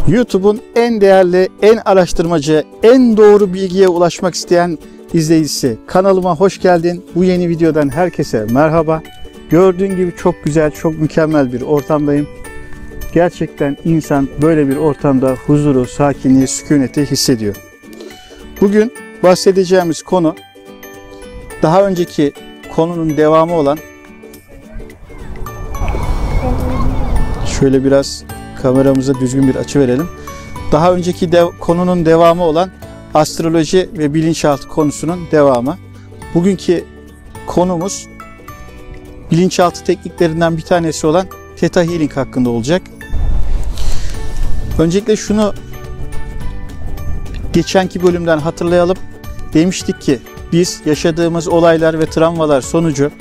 YouTube'un en değerli, en araştırmacı, en doğru bilgiye ulaşmak isteyen izleyicisi. Kanalıma hoş geldin. Bu yeni videodan herkese merhaba. Gördüğün gibi çok güzel, çok mükemmel bir ortamdayım. Gerçekten insan böyle bir ortamda huzuru, sakinliği, sükuneti hissediyor. Bugün bahsedeceğimiz konu daha önceki konunun devamı olan, şöyle biraz kameramıza düzgün bir açı verelim. Daha önceki konunun devamı olan astroloji ve bilinçaltı konusunun devamı. Bugünkü konumuz bilinçaltı tekniklerinden bir tanesi olan Theta Healing hakkında olacak. Öncelikle şunu geçenki bölümden hatırlayalım. Demiştik ki biz yaşadığımız olaylar ve travmalar sonucu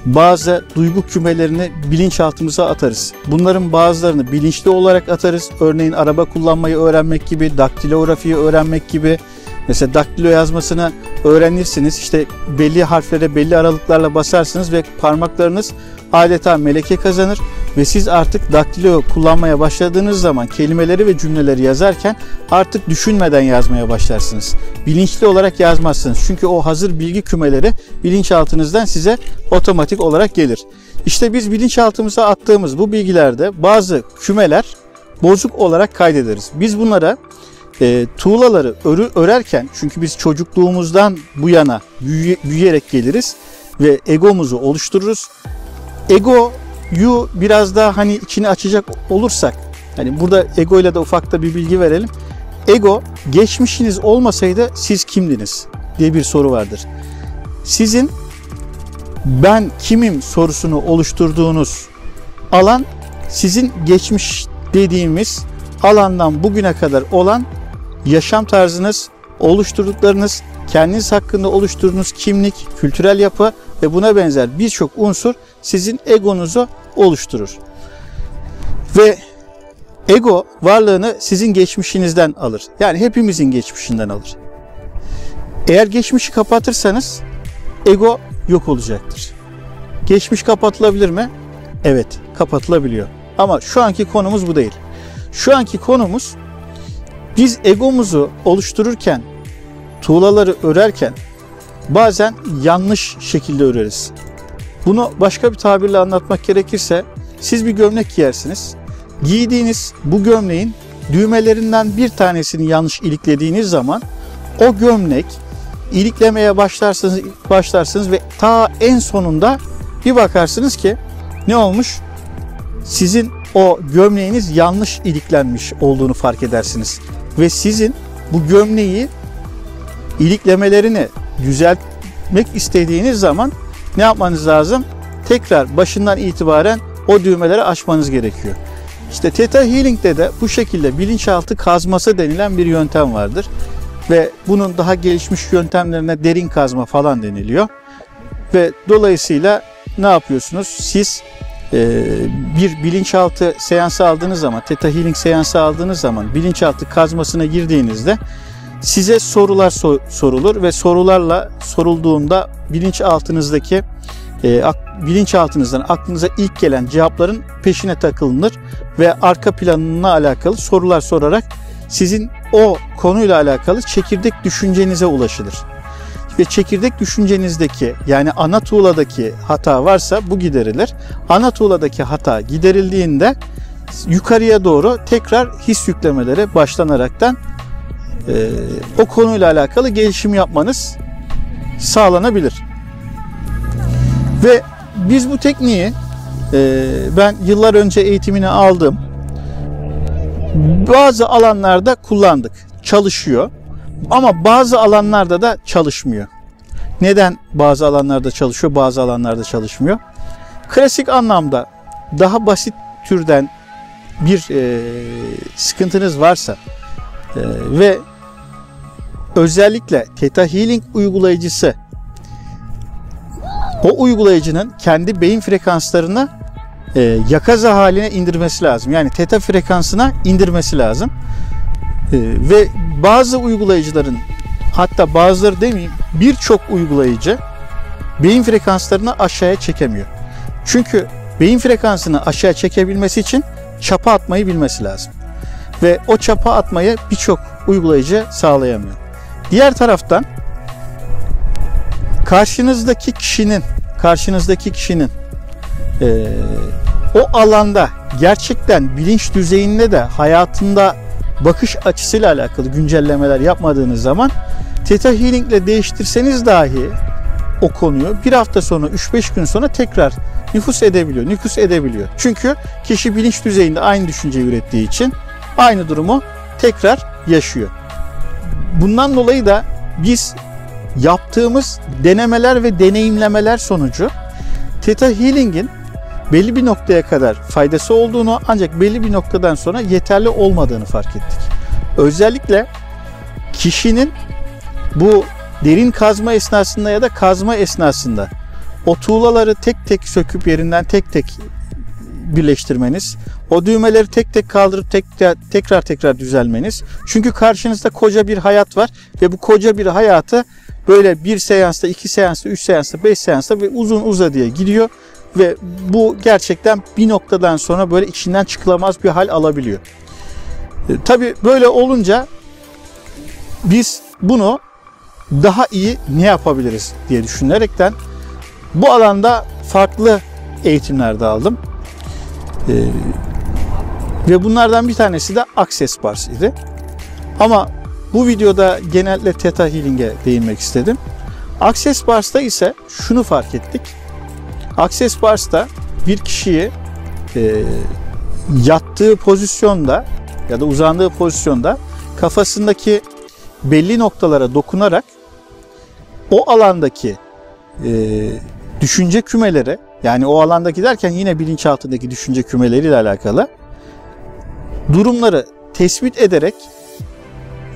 bazı duygu kümelerini bilinçaltımıza atarız. Bunların bazılarını bilinçli olarak atarız. Örneğin araba kullanmayı öğrenmek gibi, daktilografiyi öğrenmek gibi. Mesela daktilo yazmasını öğrenirsiniz. İşte belli harflere belli aralıklarla basarsınız ve parmaklarınız adeta meleke kazanır. Ve siz artık daktilo kullanmaya başladığınız zaman kelimeleri ve cümleleri yazarken artık düşünmeden yazmaya başlarsınız. Bilinçli olarak yazmazsınız. Çünkü o hazır bilgi kümeleri bilinçaltınızdan size otomatik olarak gelir. İşte biz bilinçaltımıza attığımız bu bilgilerde bazı kümeler bozuk olarak kaydederiz. Biz bunlara tuğlaları örerken, çünkü biz çocukluğumuzdan bu yana büyüyerek geliriz ve egomuzu oluştururuz. Egoyu biraz daha hani içini açacak olursak, hani burada ego ile de ufakta bir bilgi verelim. Ego, geçmişiniz olmasaydı siz kimdiniz diye bir soru vardır. Sizin ben kimim sorusunu oluşturduğunuz alan, sizin geçmiş dediğimiz alandan bugüne kadar olan yaşam tarzınız, oluşturduklarınız, kendiniz hakkında oluşturduğunuz kimlik, kültürel yapı ve buna benzer birçok unsur sizin egonuzu oluşturur. Ve ego varlığını sizin geçmişinizden alır. Yani hepimizin geçmişinden alır. Eğer geçmişi kapatırsanız ego yok olacaktır. Geçmiş kapatılabilir mi? Evet, kapatılabiliyor. Ama şu anki konumuz bu değil. Şu anki konumuz, biz egomuzu oluştururken, tuğlaları örerken bazen yanlış şekilde öreriz. Bunu başka bir tabirle anlatmak gerekirse, siz bir gömlek giyersiniz. Giydiğiniz bu gömleğin düğmelerinden bir tanesini yanlış iliklediğiniz zaman o gömlek iliklemeye başlarsınız ve ta en sonunda bir bakarsınız ki ne olmuş? Sizin o gömleğiniz yanlış iliklenmiş olduğunu fark edersiniz. Ve sizin bu gömleği iliklemelerini düzeltmek istediğiniz zaman ne yapmanız lazım? Tekrar başından itibaren o düğmeleri açmanız gerekiyor. İşte Theta Healing'de de bu şekilde bilinçaltı kazması denilen bir yöntem vardır. Ve bunun daha gelişmiş yöntemlerine derin kazma falan deniliyor. Ve dolayısıyla ne yapıyorsunuz? Siz bir bilinçaltı seansı aldığınız zaman, Theta Healing seansı aldığınız zaman bilinçaltı kazmasına girdiğinizde size sorular sorulur ve sorularla sorulduğunda bilinçaltınızdan aklınıza ilk gelen cevapların peşine takılınır ve arka planına alakalı sorular sorarak sizin o konuyla alakalı çekirdek düşüncenize ulaşılır. Ve çekirdek düşüncenizdeki, yani ana tuğladaki hata varsa bu giderilir. Ana tuğladaki hata giderildiğinde yukarıya doğru tekrar his yüklemeleri başlanaraktan o konuyla alakalı gelişim yapmanız sağlanabilir. Ve biz bu tekniği ben yıllar önce eğitimini aldım. Bazı alanlarda kullandık, çalışıyor. Ama bazı alanlarda da çalışmıyor. Neden bazı alanlarda çalışıyor, bazı alanlarda çalışmıyor? Klasik anlamda daha basit türden bir sıkıntınız varsa ve özellikle Theta Healing uygulayıcısı o uygulayıcının kendi beyin frekanslarını yakaza haline indirmesi lazım. Yani Theta frekansına indirmesi lazım. Ve bazı uygulayıcıların, hatta bazıları demeyeyim, birçok uygulayıcı beyin frekanslarını aşağıya çekemiyor. Çünkü beyin frekansını aşağı çekebilmesi için çapa atmayı bilmesi lazım. ve o çapa atmayı birçok uygulayıcı sağlayamıyor. Diğer taraftan karşınızdaki kişinin o alanda gerçekten bilinç düzeyinde de hayatında bakış açısıyla alakalı güncellemeler yapmadığınız zaman Theta Healing ile değiştirseniz dahi o konuyu bir hafta sonra, 3-5 gün sonra tekrar nüfuz edebiliyor. Çünkü kişi bilinç düzeyinde aynı düşünceyi ürettiği için aynı durumu tekrar yaşıyor. Bundan dolayı da biz yaptığımız denemeler ve deneyimlemeler sonucu Theta Healing'in belli bir noktaya kadar faydası olduğunu, ancak belli bir noktadan sonra yeterli olmadığını fark ettik. Özellikle kişinin bu derin kazma esnasında ya da kazma esnasında o tuğlaları tek tek söküp yerinden tek tek birleştirmeniz, o düğmeleri tek tek kaldırıp tekrar düzelmeniz. Çünkü karşınızda koca bir hayat var ve bu koca bir hayatı böyle bir seansta, 2 seansta, 3 seansta, 5 seansta ve uzun uzadıya gidiyor ve bu gerçekten bir noktadan sonra böyle içinden çıkılamaz bir hal alabiliyor. Tabii böyle olunca biz bunu daha iyi ne yapabiliriz diye düşünerekten bu alanda farklı eğitimler de aldım. Ve bunlardan bir tanesi de Access Bars idi. Ama bu videoda genellikle Theta Healing'e değinmek istedim. Access Bars'ta ise şunu fark ettik. Access Bars'ta bir kişiyi yattığı pozisyonda ya da uzandığı pozisyonda kafasındaki belli noktalara dokunarak o alandaki düşünce kümeleri, yani o alandaki derken yine bilinçaltındaki düşünce kümeleriyle alakalı durumları tespit ederek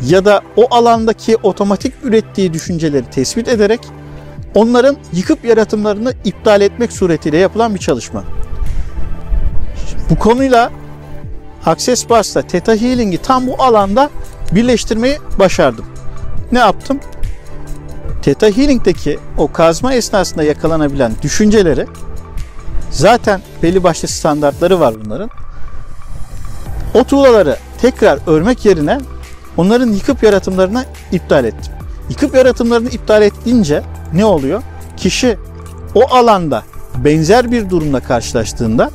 ya da o alandaki otomatik ürettiği düşünceleri tespit ederek onların yıkıp yaratımlarını iptal etmek suretiyle yapılan bir çalışma. Bu konuyla Access Bars'ta Theta Healing'i tam bu alanda birleştirmeyi başardım. Ne yaptım? Theta Healing'deki o kazma esnasında yakalanabilen düşünceleri, zaten belli başlı standartları var bunların. O tuğlaları tekrar örmek yerine onların yıkıp yaratımlarını iptal ettim. Yıkıp yaratımlarını iptal ettiğince ne oluyor? Kişi o alanda benzer bir durumla karşılaştığında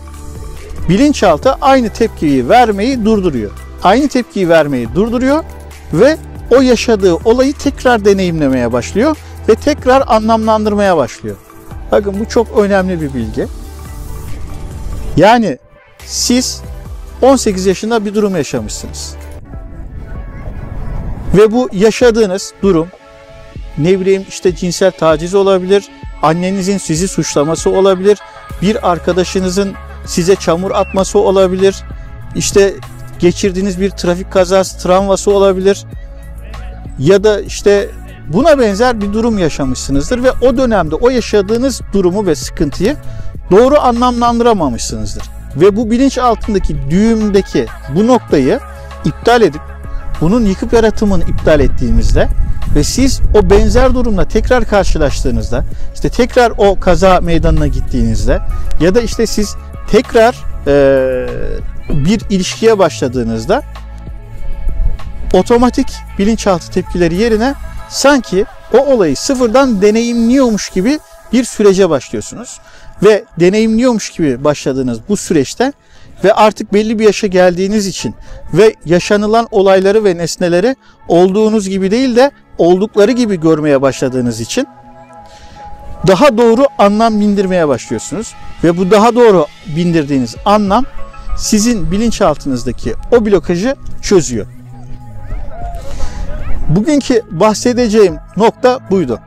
bilinçaltı aynı tepkiyi vermeyi durduruyor. Aynı tepkiyi vermeyi durduruyor ve o yaşadığı olayı tekrar deneyimlemeye başlıyor ve tekrar anlamlandırmaya başlıyor. Bakın bu çok önemli bir bilgi. Yani siz 18 yaşında bir durum yaşamışsınız. Ve bu yaşadığınız durum, ne bileyim işte cinsel taciz olabilir, annenizin sizi suçlaması olabilir, bir arkadaşınızın size çamur atması olabilir, işte geçirdiğiniz bir trafik kazası, travması olabilir ya da işte buna benzer bir durum yaşamışsınızdır ve o dönemde o yaşadığınız durumu ve sıkıntıyı doğru anlamlandıramamışsınızdır. Ve bu bilinç altındaki düğümdeki bu noktayı iptal edip bunun yıkıp yaratımını iptal ettiğimizde ve siz o benzer durumla tekrar karşılaştığınızda, işte tekrar o kaza meydanına gittiğinizde ya da işte siz tekrar bir ilişkiye başladığınızda otomatik bilinçaltı tepkileri yerine sanki o olayı sıfırdan deneyimliyormuş gibi bir sürece başlıyorsunuz. Ve deneyimliyormuş gibi başladığınız bu süreçte ve artık belli bir yaşa geldiğiniz için ve yaşanılan olayları ve nesneleri olduğunuz gibi değil de oldukları gibi görmeye başladığınız için daha doğru anlam bindirmeye başlıyorsunuz. Ve bu daha doğru bindirdiğiniz anlam sizin bilinçaltınızdaki o blokajı çözüyor. Bugünkü bahsedeceğim nokta buydu.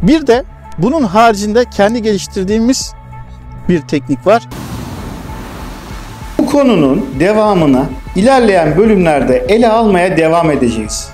Bir de bunun haricinde kendi geliştirdiğimiz bir teknik var. Bu konunun devamını ilerleyen bölümlerde ele almaya devam edeceğiz.